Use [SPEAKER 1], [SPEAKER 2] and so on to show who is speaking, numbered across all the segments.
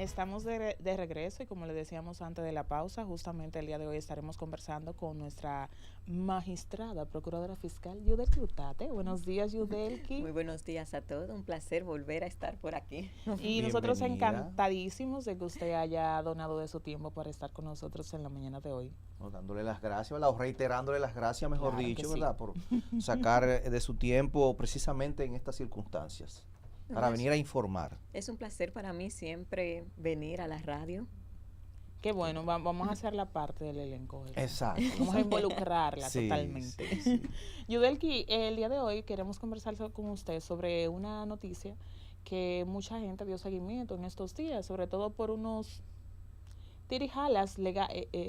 [SPEAKER 1] Estamos de regreso y como le decíamos antes de la pausa, justamente el día de hoy estaremos conversando con nuestra magistrada, procuradora fiscal, Yudelki Utate. Buenos días, Yudelki.
[SPEAKER 2] Muy buenos días a todos, un placer volver a estar por aquí.
[SPEAKER 1] Y nosotros
[SPEAKER 3] Bienvenida,
[SPEAKER 1] encantadísimos de que usted haya donado de su tiempo para estar con nosotros en la mañana de hoy.
[SPEAKER 3] ¿no? Dándole las gracias, ¿verdad? O reiterándole las gracias, mejor
[SPEAKER 1] Claro que
[SPEAKER 3] dicho,
[SPEAKER 1] sí.
[SPEAKER 3] ¿verdad? Por sacar de su tiempo precisamente en estas circunstancias,
[SPEAKER 2] No,
[SPEAKER 3] para venir a informar.
[SPEAKER 2] es un placer para mí siempre venir a la radio.
[SPEAKER 1] Qué bueno, vamos a hacer la parte del elenco hoy.
[SPEAKER 3] Exacto.
[SPEAKER 1] Vamos a involucrarla
[SPEAKER 3] Sí,
[SPEAKER 1] totalmente.
[SPEAKER 3] sí, sí.
[SPEAKER 1] Yudelki, el día de hoy queremos conversar con usted sobre una noticia que mucha gente dio seguimiento en estos días, sobre todo por unos tirijalas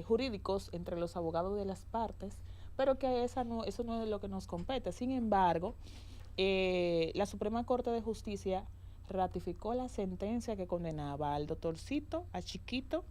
[SPEAKER 1] jurídicos entre los abogados de las partes, pero que eso no es lo que nos compete. Sin embargo, la Suprema Corte de Justicia ratificó la sentencia que condenaba al doctorcito, a Chiquito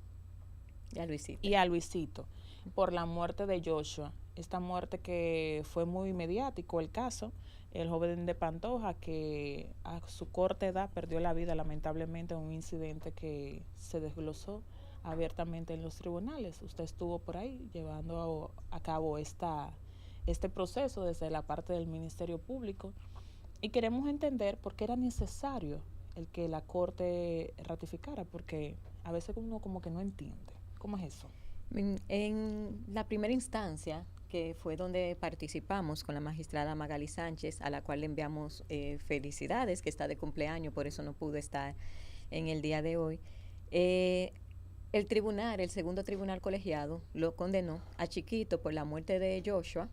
[SPEAKER 2] Ya Luisito.
[SPEAKER 1] y a Luisito por la muerte de Joshua. Esta muerte que fue muy mediático el caso, el joven de Pantoja que a su corta edad perdió la vida lamentablemente en un incidente que se desglosó abiertamente en los tribunales. Usted estuvo por ahí llevando a cabo este proceso desde la parte del Ministerio Público y queremos entender por qué era necesario el que la Corte ratificara, porque a veces uno como que no entiende. ¿Cómo es eso?
[SPEAKER 2] En la primera instancia, que fue donde participamos con la magistrada Magali Sánchez, a la cual le enviamos felicidades, que está de cumpleaños, por eso no pudo estar en el día de hoy. El tribunal, el segundo tribunal colegiado, lo condenó a Chiquito por la muerte de Joshua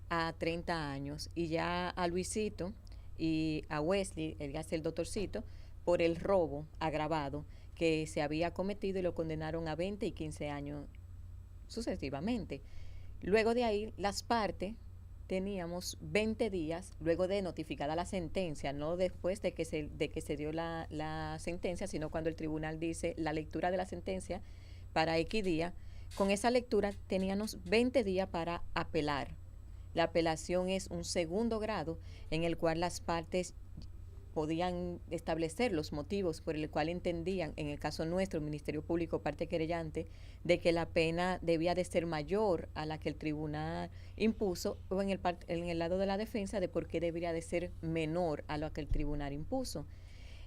[SPEAKER 2] a 30 años y ya a Luisito y a Wesley, el doctorcito, por el robo agravado que se había cometido y lo condenaron a 20 y 15 años sucesivamente. Luego de ahí, las partes teníamos 20 días, luego de notificada la sentencia, no después de que se dio la sentencia, sino cuando el tribunal dice la lectura de la sentencia para X día. Con esa lectura teníamos 20 días para apelar. La apelación es un segundo grado en el cual las partes podían establecer los motivos por el cual entendían, en el caso nuestro, el Ministerio Público, parte querellante, de que la pena debía de ser mayor a la que el tribunal impuso, o en el lado de la defensa de por qué debería de ser menor a lo que el tribunal impuso.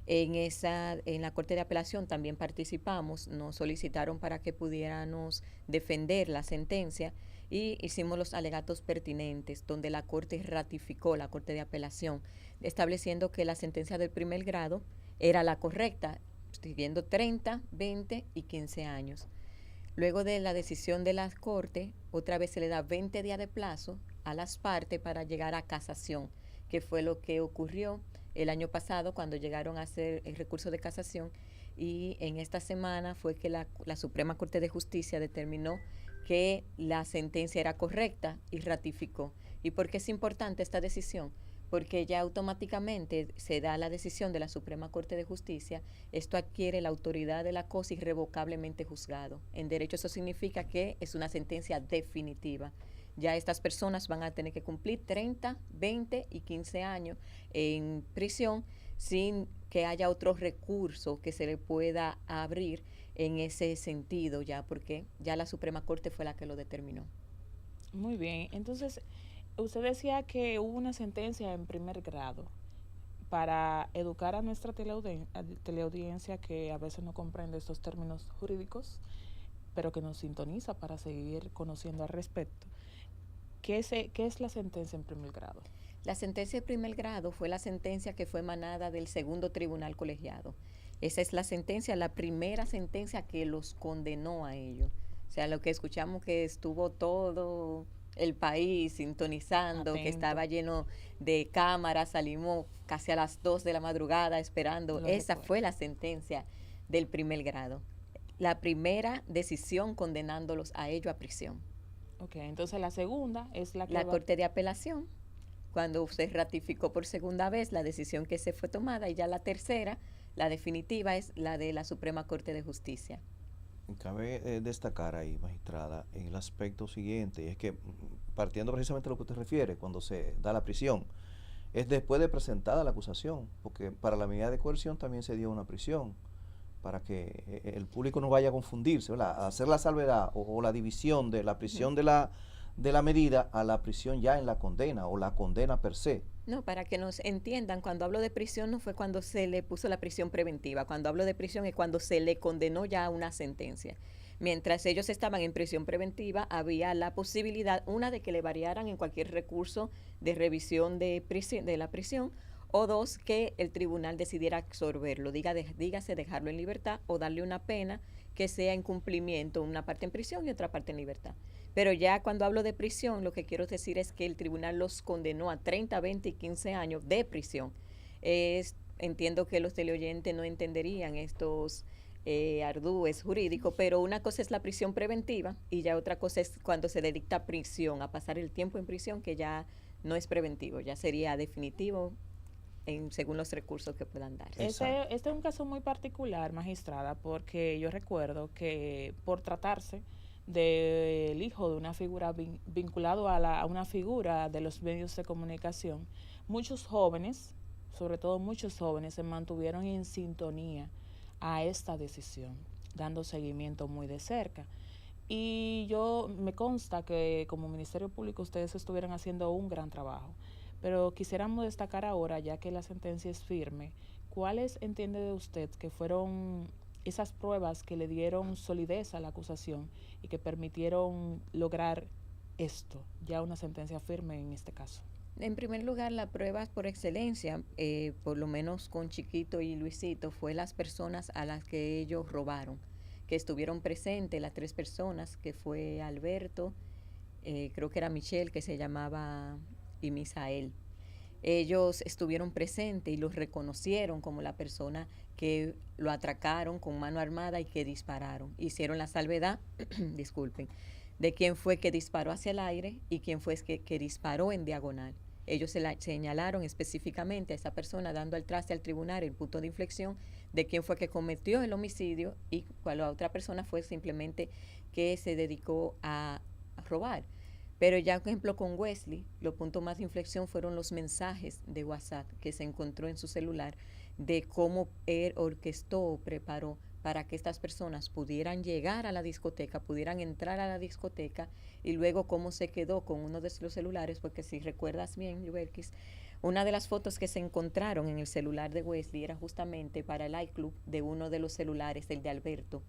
[SPEAKER 2] En la Corte de Apelación también participamos, nos solicitaron para que pudiéramos defender la sentencia y hicimos los alegatos pertinentes, donde la Corte ratificó, la Corte de Apelación, estableciendo que la sentencia del primer grado era la correcta, siguiendo 30, 20 y 15 años. Luego de la decisión de la Corte, otra vez se le da 20 días de plazo a las partes para llegar a casación, que fue lo que ocurrió el año pasado cuando llegaron a hacer el recurso de casación, y en esta semana fue que la Suprema Corte de Justicia determinó que la sentencia era correcta y ratificó. ¿Y por qué es importante esta decisión? Porque ya automáticamente se da la decisión de la Suprema Corte de Justicia, esto adquiere la autoridad de la cosa irrevocablemente juzgado. En derecho eso significa que es una sentencia definitiva. Ya estas personas van a tener que cumplir 30, 20 y 15 años en prisión sin que haya otro recurso que se le pueda abrir en ese sentido ya, porque ya la Suprema Corte fue la que lo determinó.
[SPEAKER 1] Muy bien, entonces usted decía que hubo una sentencia en primer grado para educar a nuestra teleaudiencia que a veces no comprende estos términos jurídicos, pero que nos sintoniza para seguir conociendo al respecto. ¿Qué es la sentencia en primer grado?
[SPEAKER 2] La sentencia de primer grado fue la sentencia que fue emanada del segundo tribunal colegiado. Esa es la sentencia, la primera sentencia que los condenó a ellos. O sea, lo que escuchamos que estuvo todo el país sintonizando,
[SPEAKER 1] Atento.
[SPEAKER 2] que estaba lleno de cámaras, salimos casi a las 2 de la madrugada esperando. Esa fue la sentencia del primer grado. La primera decisión condenándolos a ellos a prisión.
[SPEAKER 1] Ok, entonces la segunda es la que
[SPEAKER 2] La Corte de Apelación, cuando se ratificó por segunda vez la decisión que se fue tomada, y ya la tercera, la definitiva, es la de la Suprema Corte de Justicia.
[SPEAKER 3] Cabe destacar ahí, magistrada, en el aspecto siguiente, y es que partiendo precisamente de lo que usted refiere, cuando se da la prisión, es después de presentada la acusación, porque para la medida de coerción también se dio una prisión, para que el público no vaya a confundirse, ¿verdad? Hacer la salvedad o la división de la prisión de la medida a la prisión ya en la condena o la condena per se.
[SPEAKER 2] No, para que nos entiendan, cuando hablo de prisión no fue cuando se le puso la prisión preventiva, cuando hablo de prisión es cuando se le condenó ya a una sentencia. Mientras ellos estaban en prisión preventiva, había la posibilidad, una, de que le variaran en cualquier recurso de revisión de la prisión, o dos, que el tribunal decidiera absorberlo, dígase dejarlo en libertad o darle una pena que sea en cumplimiento, una parte en prisión y otra parte en libertad. Pero ya cuando hablo de prisión, lo que quiero decir es que el tribunal los condenó a 30, 20 y 15 años de prisión. Entiendo que los teleoyentes no entenderían estos ardúes jurídicos, pero una cosa es la prisión preventiva y ya otra cosa es cuando se dicta prisión, a pasar el tiempo en prisión, que ya no es preventivo, ya sería definitivo según los recursos que puedan dar.
[SPEAKER 1] Este es un caso muy particular, magistrada, porque yo recuerdo que por tratarse del hijo de una figura vinculado a una figura de los medios de comunicación, muchos jóvenes, sobre todo muchos jóvenes, se mantuvieron en sintonía a esta decisión, dando seguimiento muy de cerca. Y me consta que como Ministerio Público ustedes estuvieran haciendo un gran trabajo. Pero quisiéramos destacar ahora, ya que la sentencia es firme, ¿cuáles entiende de usted que fueron esas pruebas que le dieron solidez a la acusación y que permitieron lograr esto, ya una sentencia firme en este caso?
[SPEAKER 2] En primer lugar, la prueba por excelencia, por lo menos con Chiquito y Luisito, fue las personas a las que ellos robaron, que estuvieron presentes, las 3 personas, que fue Alberto, creo que era Michelle, que se llamaba, y Misael. Ellos estuvieron presentes y los reconocieron como la persona que lo atracaron con mano armada y que dispararon. Hicieron la salvedad, disculpen, de quién fue que disparó hacia el aire y quién fue que disparó en diagonal. Ellos señalaron específicamente a esa persona, dando al traste al tribunal el punto de inflexión de quién fue que cometió el homicidio y cuál otra persona fue simplemente que se dedicó a robar. Pero ya, por ejemplo, con Wesley, los puntos más de inflexión fueron los mensajes de WhatsApp que se encontró en su celular de cómo él orquestó o preparó para que estas personas pudieran llegar a la discoteca, pudieran entrar a la discoteca, y luego cómo se quedó con uno de los celulares, porque si recuerdas bien, Yuberkis, una de las fotos que se encontraron en el celular de Wesley era justamente para el iClub de uno de los celulares, el de Alberto.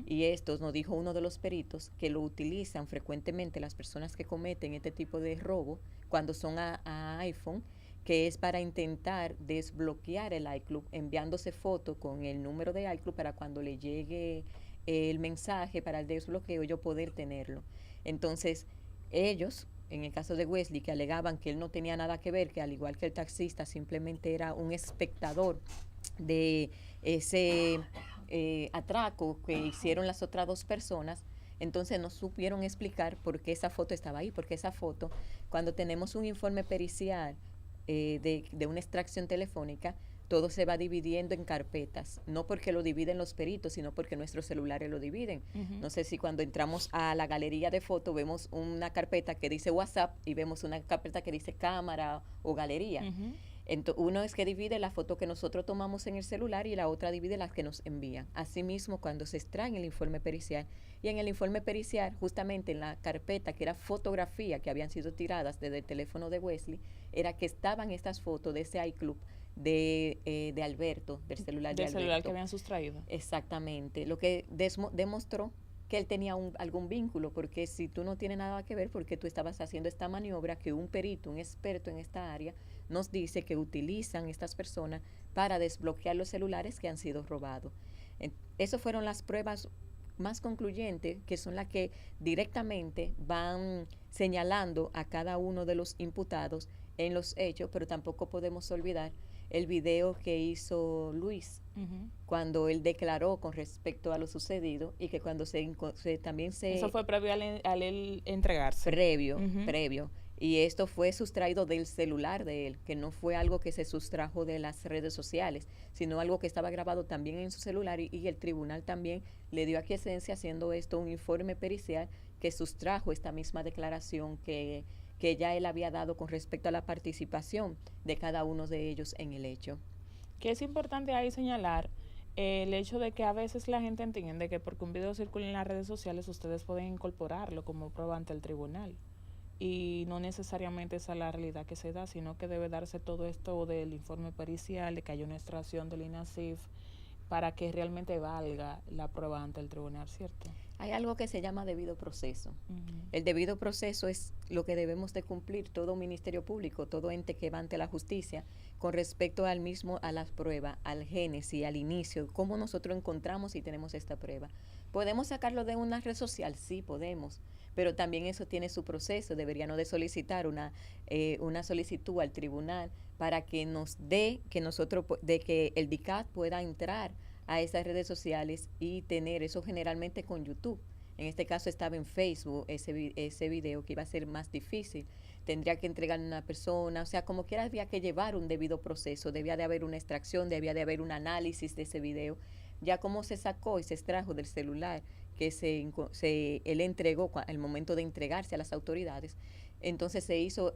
[SPEAKER 2] Y esto nos dijo uno de los peritos que lo utilizan frecuentemente las personas que cometen este tipo de robo cuando son a iPhone, que es para intentar desbloquear el iClub, enviándose foto con el número de iClub para cuando le llegue el mensaje para el desbloqueo, yo poder tenerlo. Entonces, ellos, en el caso de Wesley, que alegaban que él no tenía nada que ver, que al igual que el taxista simplemente era un espectador de ese atraco que hicieron las otras 2 personas, entonces no supieron explicar por qué esa foto estaba ahí, porque esa foto, cuando tenemos un informe pericial de una extracción telefónica, todo se va dividiendo en carpetas, no porque lo dividen los peritos, sino porque nuestros celulares lo dividen. No sé si cuando entramos a la galería de fotos vemos una carpeta que dice WhatsApp y vemos una carpeta que dice cámara o galería. Uno es que divide la foto que nosotros tomamos en el celular y la otra divide las que nos envían. Asimismo, cuando se extrae en el informe pericial, y en el informe pericial, justamente en la carpeta que era fotografía que habían sido tiradas desde el teléfono de Wesley, era que estaban estas fotos de ese iClub de Alberto, del celular de Alberto.
[SPEAKER 1] Del celular que habían sustraído.
[SPEAKER 2] Exactamente, lo que demostró que él tenía algún vínculo, porque si tú no tienes nada que ver, porque tú estabas haciendo esta maniobra que un perito, un experto en esta área, nos dice que utilizan estas personas para desbloquear los celulares que han sido robados. Esas fueron las pruebas más concluyentes, que son las que directamente van señalando a cada uno de los imputados en los hechos, pero tampoco podemos olvidar el video que hizo Luis cuando él declaró con respecto a lo sucedido, y que cuando también se...
[SPEAKER 1] Eso fue previo al él entregarse.
[SPEAKER 2] Previo. Y esto fue sustraído del celular de él, que no fue algo que se sustrajo de las redes sociales, sino algo que estaba grabado también en su celular, y el tribunal también le dio aquiescencia haciendo esto un informe pericial que sustrajo esta misma declaración que ya él había dado con respecto a la participación de cada uno de ellos en el hecho.
[SPEAKER 1] Que es importante ahí señalar El hecho de que a veces la gente entiende que porque un video circula en las redes sociales ustedes pueden incorporarlo como prueba ante el tribunal y no necesariamente esa es la realidad que se da, sino que debe darse todo esto del informe pericial, de que haya una extracción del INASIF para que realmente valga la prueba ante el tribunal, ¿cierto?
[SPEAKER 2] Hay algo que se llama debido proceso.
[SPEAKER 1] Uh-huh.
[SPEAKER 2] El debido proceso es lo que debemos de cumplir todo ministerio público, todo ente que va ante la justicia con respecto al mismo, a las pruebas, al génesis, al inicio, cómo nosotros encontramos y tenemos esta prueba. ¿Podemos sacarlo de una red social? Sí, podemos, pero también eso tiene su proceso. Deberíamos de solicitar una solicitud al tribunal para que nos dé, que nosotros, de que el DICAT pueda entrar a esas redes sociales y tener eso generalmente con YouTube. En este caso estaba en Facebook ese video que iba a ser más difícil. Tendría que entregarle a una persona, o sea, como quiera había que llevar un debido proceso, debía de haber una extracción, debía de haber un análisis de ese video. Ya como se sacó y se extrajo del celular que él entregó al momento de entregarse a las autoridades, entonces se hizo,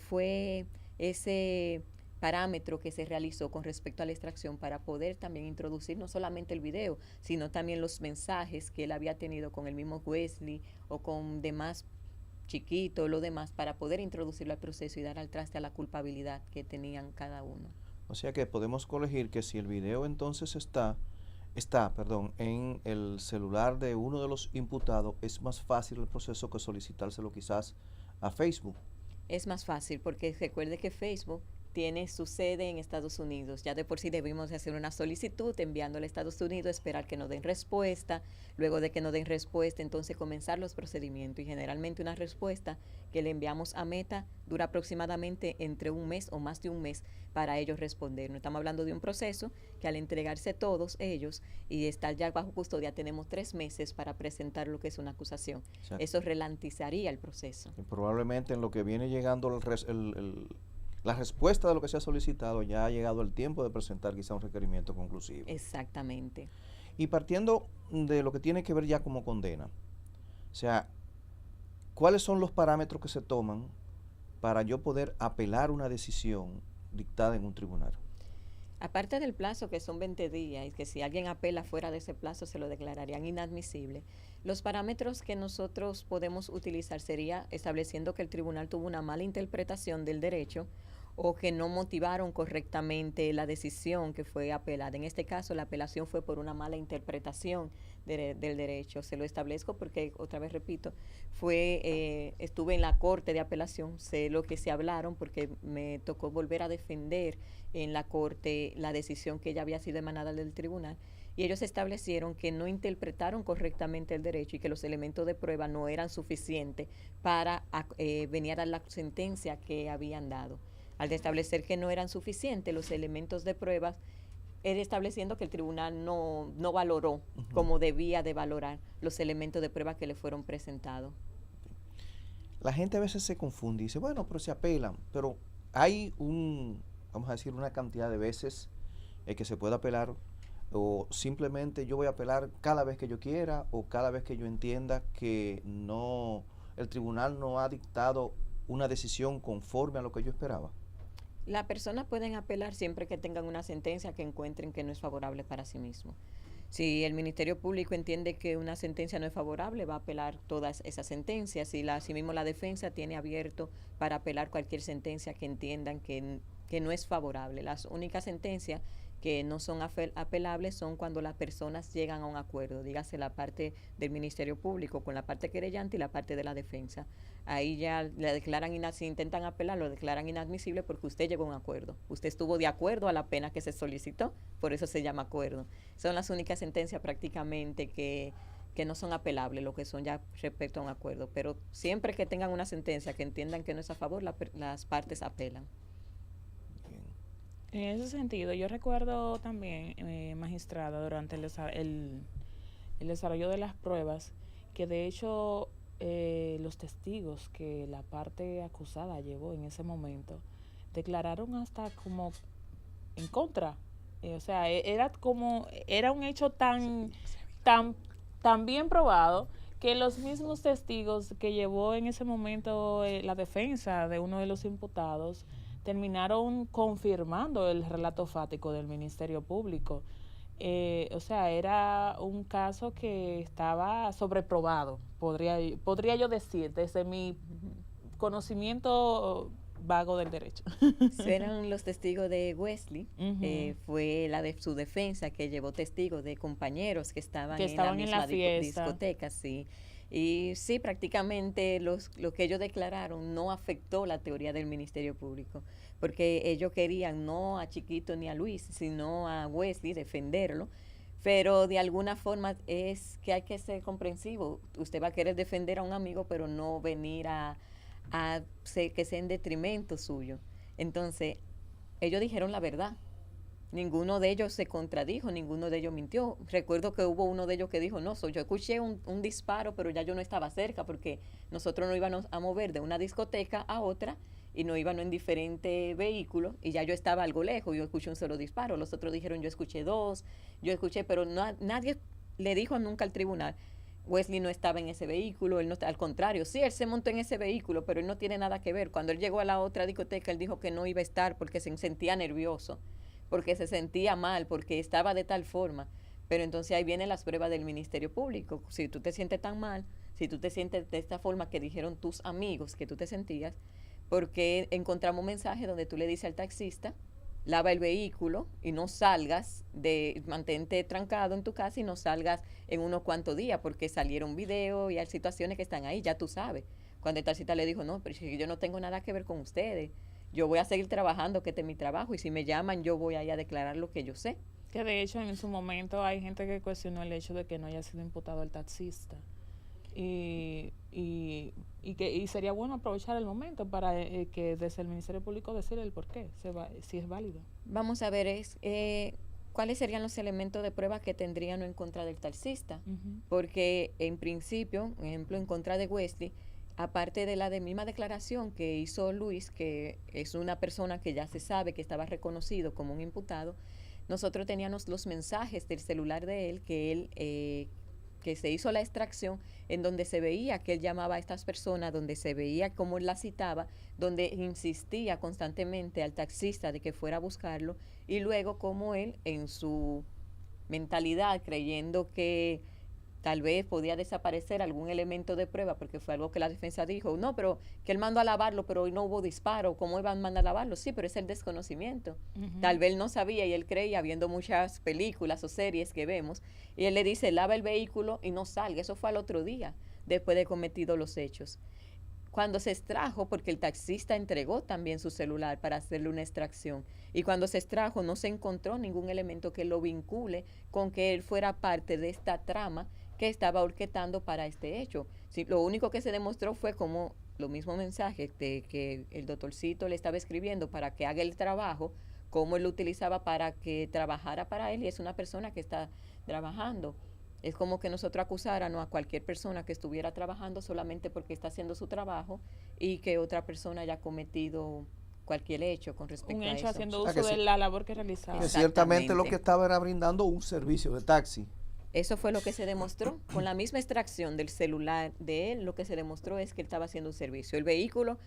[SPEAKER 2] fue ese parámetro que se realizó con respecto a la extracción para poder también introducir no solamente el video, sino también los mensajes que él había tenido con el mismo Wesley o con demás chiquitos, lo demás, para poder introducirlo al proceso y dar al traste a la culpabilidad que tenían cada uno.
[SPEAKER 3] O sea que podemos colegir que si el video entonces está, en el celular de uno de los imputados, es más fácil el proceso que solicitárselo quizás a Facebook.
[SPEAKER 2] Es más fácil porque recuerde que Facebook tiene su sede en Estados Unidos. Ya de por sí debimos de hacer una solicitud enviándola a Estados Unidos, esperar que nos den respuesta. Luego de que nos den respuesta, entonces comenzar los procedimientos. Y generalmente una respuesta que le enviamos a Meta dura aproximadamente entre un mes o más de un mes para ellos responder. No estamos hablando de un proceso que al entregarse todos ellos y estar ya bajo custodia tenemos 3 meses para presentar lo que es una acusación. Exacto. Eso ralentizaría el proceso.
[SPEAKER 3] Y probablemente en lo que viene llegando la respuesta de lo que se ha solicitado, ya ha llegado el tiempo de presentar quizá un requerimiento conclusivo.
[SPEAKER 2] Exactamente.
[SPEAKER 3] Y partiendo de lo que tiene que ver ya como condena, o sea, ¿cuáles son los parámetros que se toman para yo poder apelar una decisión dictada en un tribunal?
[SPEAKER 2] Aparte del plazo, que son 20 días, y que si alguien apela fuera de ese plazo se lo declararían inadmisible, los parámetros que nosotros podemos utilizar sería estableciendo que el tribunal tuvo una mala interpretación del derecho o que no motivaron correctamente la decisión que fue apelada. En este caso, la apelación fue por una mala interpretación del derecho. Se lo establezco porque, otra vez repito, estuve en la corte de apelación, sé lo que se hablaron porque me tocó volver a defender en la corte la decisión que ya había sido emanada del tribunal. Y ellos establecieron que no interpretaron correctamente el derecho y que los elementos de prueba no eran suficientes para venir a dar la sentencia que habían dado. Al establecer que no eran suficientes los elementos de pruebas, estableciendo que el tribunal no valoró como debía de valorar los elementos de prueba que le fueron presentados.
[SPEAKER 3] La gente a veces se confunde y dice, bueno, pero se apelan, pero hay vamos a decir, una cantidad de veces que se puede apelar, o simplemente yo voy a apelar cada vez que yo quiera o cada vez que yo entienda que el tribunal no ha dictado una decisión conforme a lo que yo esperaba.
[SPEAKER 2] Las personas pueden apelar siempre que tengan una sentencia que encuentren que no es favorable para sí mismo. Si el Ministerio Público entiende que una sentencia no es favorable, va a apelar todas esas sentencias. Y asimismo la defensa tiene abierto para apelar cualquier sentencia que entiendan que no es favorable. Las únicas sentencias que no son apelables son cuando las personas llegan a un acuerdo, dígase la parte del Ministerio Público con la parte querellante y la parte de la defensa. Ahí ya le declaran, si intentan apelar, lo declaran inadmisible porque usted llegó a un acuerdo. Usted estuvo de acuerdo a la pena que se solicitó, por eso se llama acuerdo. Son las únicas sentencias prácticamente que no son apelables, lo que son ya respecto a un acuerdo. Pero siempre que tengan una sentencia que entiendan que no es a favor, las partes apelan.
[SPEAKER 1] En ese sentido, yo recuerdo también, magistrada, durante el desarrollo de las pruebas, que de hecho los testigos que la parte acusada llevó en ese momento declararon hasta como en contra. O sea, era un hecho tan bien probado que los mismos testigos que llevó en ese momento la defensa de uno de los imputados terminaron confirmando el relato fático del Ministerio Público. O sea, era un caso que estaba sobreprobado, podría yo decir, desde mi conocimiento vago del derecho.
[SPEAKER 2] Eran los testigos de Wesley,
[SPEAKER 1] Ujú.
[SPEAKER 2] fue la de su defensa que llevó testigos de compañeros que
[SPEAKER 1] Que
[SPEAKER 2] estaban en la
[SPEAKER 1] estaban en la
[SPEAKER 2] misma
[SPEAKER 1] fiesta.
[SPEAKER 2] discoteca, sí. Y sí, prácticamente lo que ellos declararon no afectó la teoría del Ministerio Público, porque ellos querían no a Chiquito ni a Luis, sino a Wesley, defenderlo. Pero de alguna forma es que hay que ser comprensivo. Usted va a querer defender a un amigo, pero no venir a que sea en detrimento suyo. Entonces, ellos dijeron la verdad. Ninguno de ellos se contradijo, ninguno de ellos mintió. Recuerdo que hubo uno de ellos que dijo, no, yo escuché un disparo, pero ya yo no estaba cerca porque nosotros nos íbamos a mover de una discoteca a otra y nos íbamos en diferentes vehículos y ya yo estaba algo lejos, yo escuché un solo disparo. Los otros dijeron, yo escuché dos, yo escuché, pero nadie le dijo nunca al tribunal, Wesley no estaba en ese vehículo, él no, al contrario, sí, él se montó en ese vehículo, pero él no tiene nada que ver. Cuando él llegó a la otra discoteca, él dijo que no iba a estar porque se sentía nervioso, porque se sentía mal, porque estaba de tal forma. Pero entonces ahí vienen las pruebas del Ministerio Público. Si tú te sientes tan mal, si tú te sientes de esta forma que dijeron tus amigos que tú te sentías, porque encontramos un mensaje donde tú le dices al taxista, lava el vehículo y no salgas mantente trancado en tu casa y no salgas en unos cuantos días, porque salieron videos y hay situaciones que están ahí, ya tú sabes. Cuando el taxista le dijo, no, pero yo no tengo nada que ver con ustedes, yo voy a seguir trabajando, que este es mi trabajo, y si me llaman yo voy a ir a declarar lo que yo sé.
[SPEAKER 1] Que de hecho en su momento hay gente que cuestionó el hecho de que no haya sido imputado el taxista. Y sería bueno aprovechar el momento para que desde el Ministerio Público decir el por qué, si es válido.
[SPEAKER 2] Vamos a ver cuáles serían los elementos de prueba que tendrían en contra del taxista,
[SPEAKER 1] Ujú.
[SPEAKER 2] porque en principio, por ejemplo, en contra de Wesley, aparte de la de misma declaración que hizo Luis, que es una persona que ya se sabe que estaba reconocido como un imputado, nosotros teníamos los mensajes del celular de él que se hizo la extracción, en donde se veía que él llamaba a estas personas, donde se veía cómo él las citaba, donde insistía constantemente al taxista de que fuera a buscarlo, y luego cómo él en su mentalidad, creyendo que tal vez podía desaparecer algún elemento de prueba, porque fue algo que la defensa dijo, no, pero que él mandó a lavarlo, pero hoy no hubo disparo, ¿cómo iban a mandar a lavarlo? Sí, pero es el desconocimiento.
[SPEAKER 1] Ujú.
[SPEAKER 2] Tal vez él no sabía y él creía, viendo muchas películas o series que vemos, y él le dice, lava el vehículo y no salga. Eso fue al otro día, después de cometido los hechos. Cuando se extrajo, porque el taxista entregó también su celular para hacerle una extracción, y cuando se extrajo no se encontró ningún elemento que lo vincule con que él fuera parte de esta trama que estaba orquestando para este hecho. Sí, lo único que se demostró fue como lo mismo mensaje de que el doctorcito le estaba escribiendo para que haga el trabajo, cómo él lo utilizaba para que trabajara para él, y es una persona que está trabajando. Es como que nosotros acusáramos a cualquier persona que estuviera trabajando solamente porque está haciendo su trabajo y que otra persona haya cometido cualquier hecho con
[SPEAKER 1] Un
[SPEAKER 2] respecto a
[SPEAKER 1] hecho
[SPEAKER 2] eso.
[SPEAKER 1] haciendo
[SPEAKER 3] O sea
[SPEAKER 1] uso
[SPEAKER 3] que,
[SPEAKER 1] de la labor que realizaba.
[SPEAKER 3] que ciertamente lo que
[SPEAKER 2] Exactamente.
[SPEAKER 3] estaba era brindando un servicio de taxi.
[SPEAKER 2] Eso fue lo que se demostró. Con la misma extracción del celular de él, lo que se demostró es que él estaba haciendo un servicio. El vehículo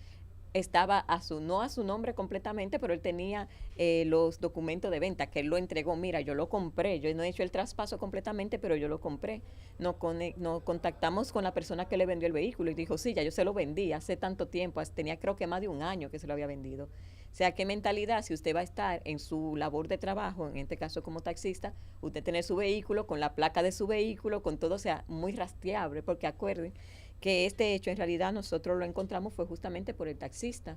[SPEAKER 2] estaba no a su nombre completamente, pero él tenía los documentos de venta, que él lo entregó. Mira, yo lo compré, yo no he hecho el traspaso completamente, pero yo lo compré. Nos contactamos con la persona que le vendió el vehículo y dijo, sí, ya yo se lo vendí hace tanto tiempo, tenía creo que más de un año que se lo había vendido. O sea, qué mentalidad, si usted va a estar en su labor de trabajo, en este caso como taxista, usted tener su vehículo con la placa de su vehículo, con todo, o sea, muy rastreable, porque acuerden que este hecho en realidad nosotros lo encontramos fue justamente por el taxista,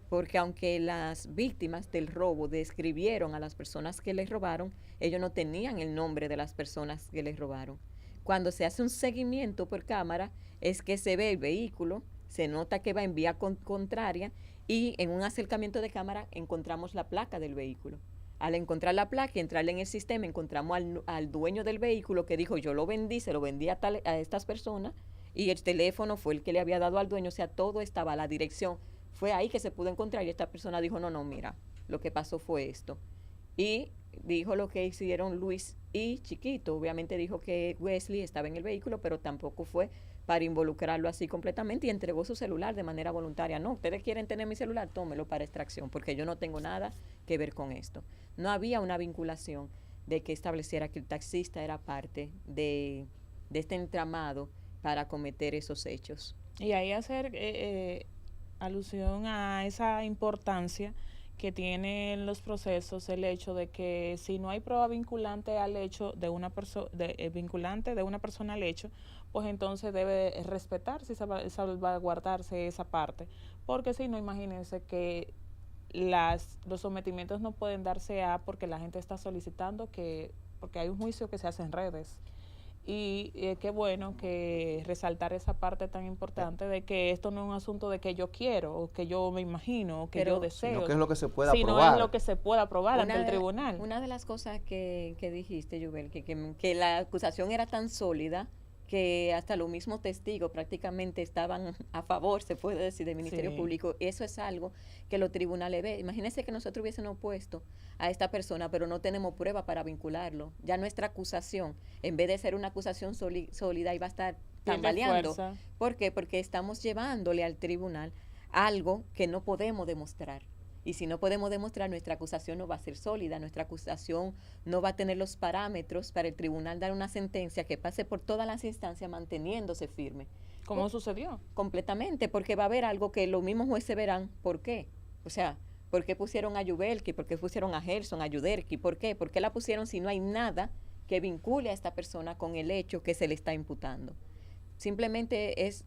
[SPEAKER 2] porque aunque las víctimas del robo describieron a las personas que les robaron, ellos no tenían el nombre de las personas que les robaron. Cuando se hace un seguimiento por cámara, es que se ve el vehículo, se nota que va en vía contraria y en un acercamiento de cámara encontramos la placa del vehículo. Al encontrar la placa y entrarle en el sistema, encontramos al dueño del vehículo que dijo, yo lo vendí, se lo vendí a estas personas, y el teléfono fue el que le había dado al dueño, o sea, todo estaba, la dirección, fue ahí que se pudo encontrar, y esta persona dijo, no, mira, lo que pasó fue esto. Y dijo lo que hicieron Luis y Chiquito, obviamente dijo que Wesley estaba en el vehículo, pero tampoco fue para involucrarlo así completamente, y entregó su celular de manera voluntaria. No, ustedes quieren tener mi celular, tómelo para extracción, porque yo no tengo nada que ver con esto. No había una vinculación de que estableciera que el taxista era parte de este entramado para cometer esos hechos.
[SPEAKER 1] Y ahí hacer alusión a esa importancia que tienen los procesos el hecho de que si no hay prueba vinculante al hecho de una persona vinculante de una persona al hecho, pues entonces debe respetarse y salvaguardarse esa parte, porque si no, imagínense que los sometimientos no pueden darse a porque la gente está solicitando que porque hay un juicio que se hace en redes. Y qué bueno que resaltar esa parte tan importante de que esto no es un asunto de que yo quiero, o que yo me imagino, o que yo deseo.
[SPEAKER 3] Sino que es lo que se pueda
[SPEAKER 1] sino
[SPEAKER 3] probar.
[SPEAKER 1] es lo que se pueda probar ante el tribunal.
[SPEAKER 2] Una de las cosas que dijiste, Yubel, que la acusación era tan sólida que hasta los mismos testigos prácticamente estaban a favor, se puede decir, del Ministerio Público. Eso es algo que los tribunales ven. Imagínense que nosotros hubiésemos puesto a esta persona, pero no tenemos prueba para vincularlo. Ya nuestra acusación, en vez de ser una acusación sólida, iba a estar tambaleando. ¿Por qué? Porque estamos llevándole al tribunal algo que no podemos demostrar. Y si no podemos demostrar, nuestra acusación no va a ser sólida, nuestra acusación no va a tener los parámetros para el tribunal dar una sentencia que pase por todas las instancias manteniéndose firme.
[SPEAKER 1] ¿Cómo sucedió?
[SPEAKER 2] Completamente, porque va a haber algo que los mismos jueces verán. ¿Por qué? O sea, ¿por qué pusieron a Yubelki? ¿Por qué pusieron a Gerson, a Yuderki? ¿Por qué? ¿Por qué la pusieron si no hay nada que vincule a esta persona con el hecho que se le está imputando? Simplemente es...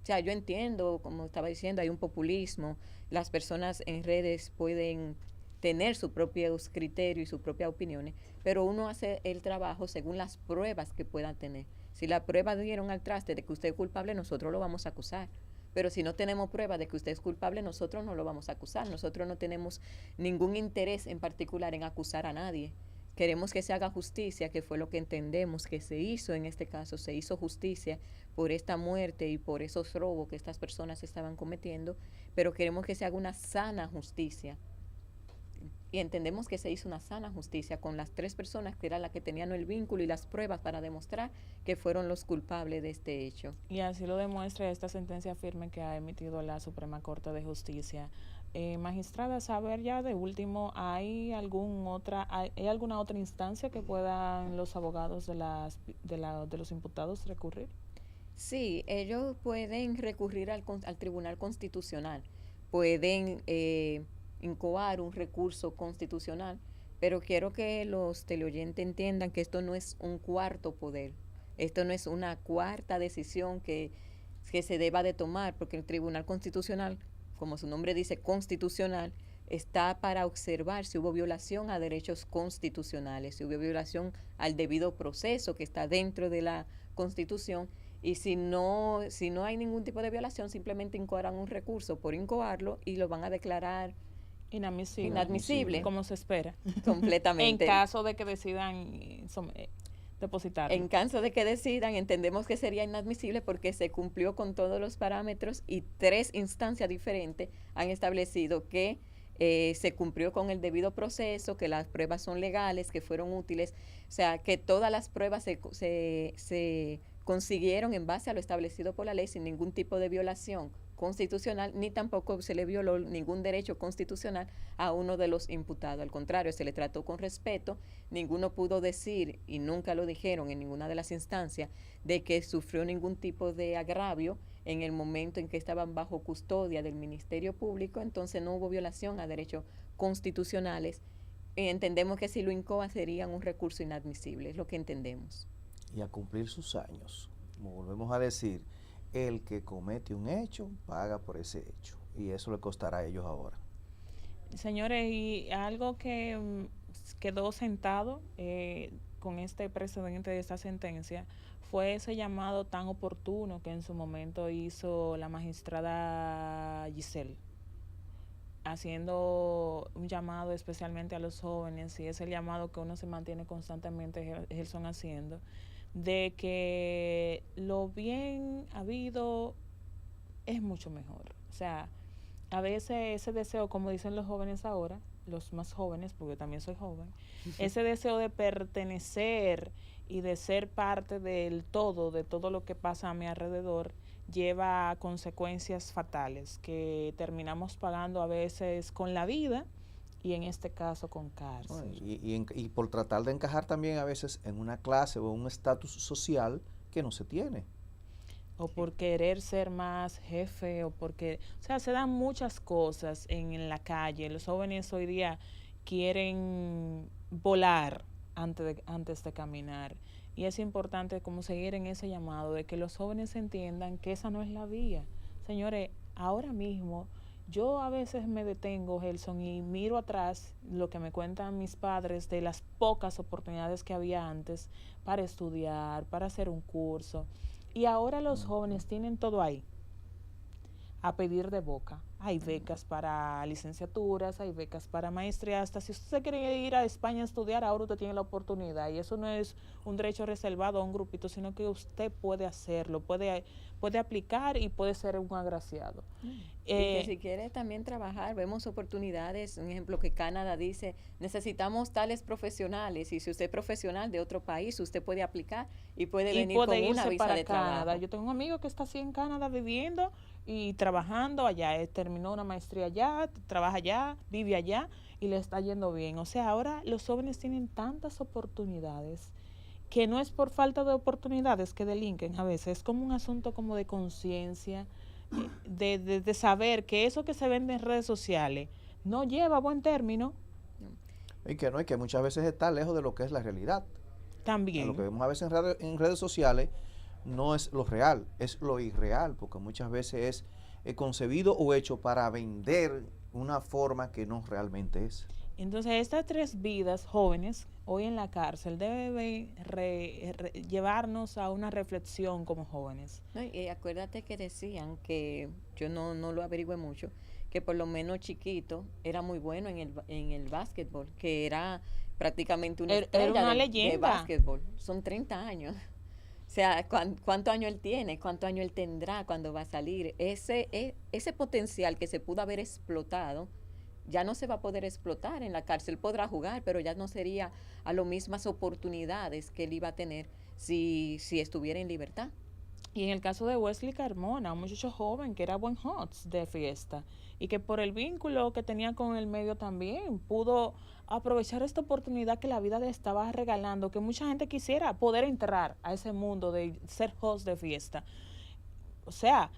[SPEAKER 2] O sea, yo entiendo, como estaba diciendo, hay un populismo, las personas en redes pueden tener sus propios criterios y sus propias opiniones, pero uno hace el trabajo según las pruebas que puedan tener. Si las pruebas dieron al traste de que usted es culpable, nosotros lo vamos a acusar. Pero si no tenemos pruebas de que usted es culpable, nosotros no lo vamos a acusar. Nosotros no tenemos ningún interés en particular en acusar a nadie. Queremos que se haga justicia, que fue lo que entendemos que se hizo en este caso, se hizo justicia por esta muerte y por esos robos que estas personas estaban cometiendo, pero queremos que se haga una sana justicia. Y entendemos que se hizo una sana justicia con las 3 personas que eran las que tenían el vínculo y las pruebas para demostrar que fueron los culpables de este hecho.
[SPEAKER 1] Y así lo demuestra esta sentencia firme que ha emitido la Suprema Corte de Justicia. Magistrada, saber ya de último, ¿hay alguna otra instancia que puedan los abogados de los imputados recurrir?
[SPEAKER 2] Sí, ellos pueden recurrir al Tribunal Constitucional, pueden incoar un recurso constitucional, pero quiero que los teleoyentes entiendan que esto no es un cuarto poder, esto no es una cuarta decisión que se deba de tomar, porque el Tribunal Constitucional, como su nombre dice, constitucional, está para observar si hubo violación a derechos constitucionales, si hubo violación al debido proceso que está dentro de la Constitución, y si no hay ningún tipo de violación, simplemente incoarán un recurso por incoarlo y lo van a declarar inadmisible.
[SPEAKER 1] Como se espera.
[SPEAKER 2] Completamente.
[SPEAKER 1] En caso de que decidan depositarlo.
[SPEAKER 2] En caso de que decidan, entendemos que sería inadmisible porque se cumplió con todos los parámetros y 3 instancias diferentes han establecido que se cumplió con el debido proceso, que las pruebas son legales, que fueron útiles, o sea, que todas las pruebas se consiguieron en base a lo establecido por la ley sin ningún tipo de violación constitucional, ni tampoco se le violó ningún derecho constitucional a uno de los imputados. Al contrario, se le trató con respeto, ninguno pudo decir, y nunca lo dijeron en ninguna de las instancias, de que sufrió ningún tipo de agravio en el momento en que estaban bajo custodia del Ministerio Público, entonces no hubo violación a derechos constitucionales. Entendemos que si lo incoa serían un recurso inadmisible, es lo que entendemos.
[SPEAKER 3] Y a cumplir sus años, como volvemos a decir, el que comete un hecho paga por ese hecho y eso le costará a ellos ahora.
[SPEAKER 1] Señores, y algo que quedó sentado con este precedente de esta sentencia fue ese llamado tan oportuno que en su momento hizo la magistrada Giselle, haciendo un llamado especialmente a los jóvenes, y es el llamado que uno se mantiene constantemente Gerson haciendo, de que lo bien habido es mucho mejor. O sea, a veces ese deseo, como dicen los jóvenes ahora, los más jóvenes, porque yo también soy joven, ese deseo de pertenecer y de ser parte del todo, de todo lo que pasa a mi alrededor, lleva a consecuencias fatales que terminamos pagando a veces con la vida y en este caso con cárcel.
[SPEAKER 3] Y por tratar de encajar también a veces en una clase o un estatus social que no se tiene.
[SPEAKER 1] O por querer ser más jefe, o porque, o sea, se dan muchas cosas en la calle. Los jóvenes hoy día quieren volar antes de caminar. Y es importante como seguir en ese llamado de que los jóvenes entiendan que esa no es la vía. Señores, ahora mismo yo a veces me detengo, Gelson, y miro atrás lo que me cuentan mis padres de las pocas oportunidades que había antes para estudiar, para hacer un curso. Y ahora los jóvenes tienen todo ahí, a pedir de boca. Hay becas para licenciaturas, hay becas para maestrías. Hasta si usted se quiere ir a España a estudiar, ahora usted tiene la oportunidad. Y eso no es un derecho reservado a un grupito, sino que usted puede hacerlo, puede aplicar y puede ser un agraciado.
[SPEAKER 2] Y que si quiere también trabajar, vemos oportunidades. Un ejemplo que Canadá dice, necesitamos tales profesionales. Y si usted es profesional de otro país, usted puede aplicar y puede venir con una visa de trabajo.
[SPEAKER 1] Yo tengo un amigo que está así en Canadá viviendo y trabajando allá. Él terminó una maestría allá, trabaja allá, vive allá y le está yendo bien. O sea, ahora los jóvenes tienen tantas oportunidades que no es por falta de oportunidades que delinquen a veces. Es como un asunto como de conciencia, de saber que eso que se vende en redes sociales no lleva a buen término.
[SPEAKER 3] Y que muchas veces está lejos de lo que es la realidad.
[SPEAKER 1] También.
[SPEAKER 3] Lo que vemos a veces en redes sociales no es lo real, es lo irreal, porque muchas veces es concebido o hecho para vender una forma que no realmente es.
[SPEAKER 1] Entonces, estas 3 vidas jóvenes hoy en la cárcel deben llevarnos a una reflexión como jóvenes.
[SPEAKER 2] No, y acuérdate que decían que, yo no lo averigüé mucho, que por lo menos chiquito era muy bueno en el básquetbol, que era prácticamente una estrella
[SPEAKER 1] una
[SPEAKER 2] de
[SPEAKER 1] leyenda.
[SPEAKER 2] básquetbol. Son 30 años. O sea, ¿cuántos años él tiene? ¿Cuántos años él tendrá cuando va a salir? Ese potencial que se pudo haber explotado, ya no se va a poder explotar en la cárcel. Podrá jugar, pero ya no sería a las mismas oportunidades que él iba a tener si estuviera en libertad.
[SPEAKER 1] Y en el caso de Wesley Carmona, un muchacho joven que era buen hots de fiesta y que por el vínculo que tenía con el medio también pudo aprovechar esta oportunidad que la vida le estaba regalando, que mucha gente quisiera poder entrar a ese mundo de ser host de fiesta. O sea,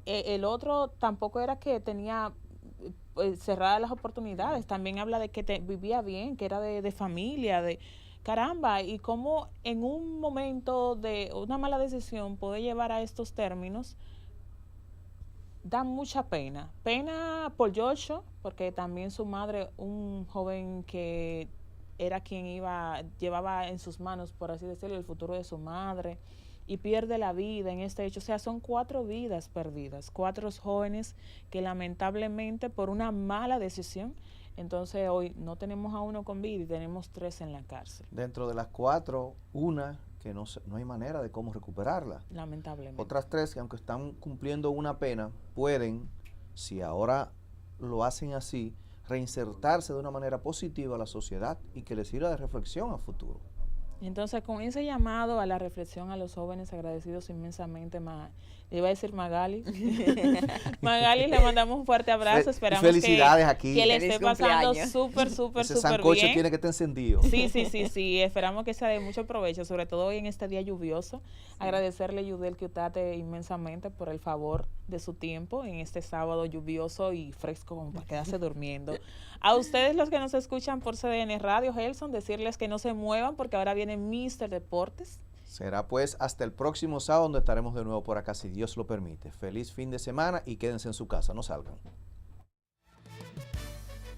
[SPEAKER 1] el otro tampoco era que tenía cerradas las oportunidades, también habla de que vivía bien, que era de familia, de caramba, y cómo en un momento de una mala decisión puede llevar a estos términos. Da mucha pena. Pena por Joshua, porque también su madre, un joven que era quien llevaba en sus manos, por así decirlo, el futuro de su madre, y pierde la vida en este hecho. O sea, son 4 vidas perdidas, 4 jóvenes que lamentablemente por una mala decisión, entonces hoy no tenemos a uno con vida y tenemos 3 en la cárcel.
[SPEAKER 3] Dentro de las 4, una que no hay manera de cómo recuperarla.
[SPEAKER 1] Lamentablemente.
[SPEAKER 3] Otras 3 que aunque están cumpliendo una pena, pueden, si ahora lo hacen así, reinsertarse de una manera positiva a la sociedad y que les sirva de reflexión a futuro.
[SPEAKER 1] Entonces, con ese llamado a la reflexión a los jóvenes, agradecidos inmensamente, le iba a decir Magali. Magali, le mandamos un fuerte abrazo. Esperamos
[SPEAKER 3] felicidades aquí.
[SPEAKER 1] Que le esté pasando súper bien.
[SPEAKER 3] Ese sancocho tiene que estar encendido.
[SPEAKER 1] Sí. Esperamos que sea de mucho provecho, sobre todo hoy en este día lluvioso. Sí. Agradecerle, Yudel Quiutate, inmensamente por el favor de su tiempo en este sábado lluvioso y fresco como para quedarse durmiendo. A ustedes los que nos escuchan por CDN Radio, Gelson, decirles que no se muevan porque ahora viene Mr. Deportes.
[SPEAKER 3] Será pues hasta el próximo sábado donde estaremos de nuevo por acá si Dios lo permite. Feliz fin de semana y quédense en su casa, no salgan.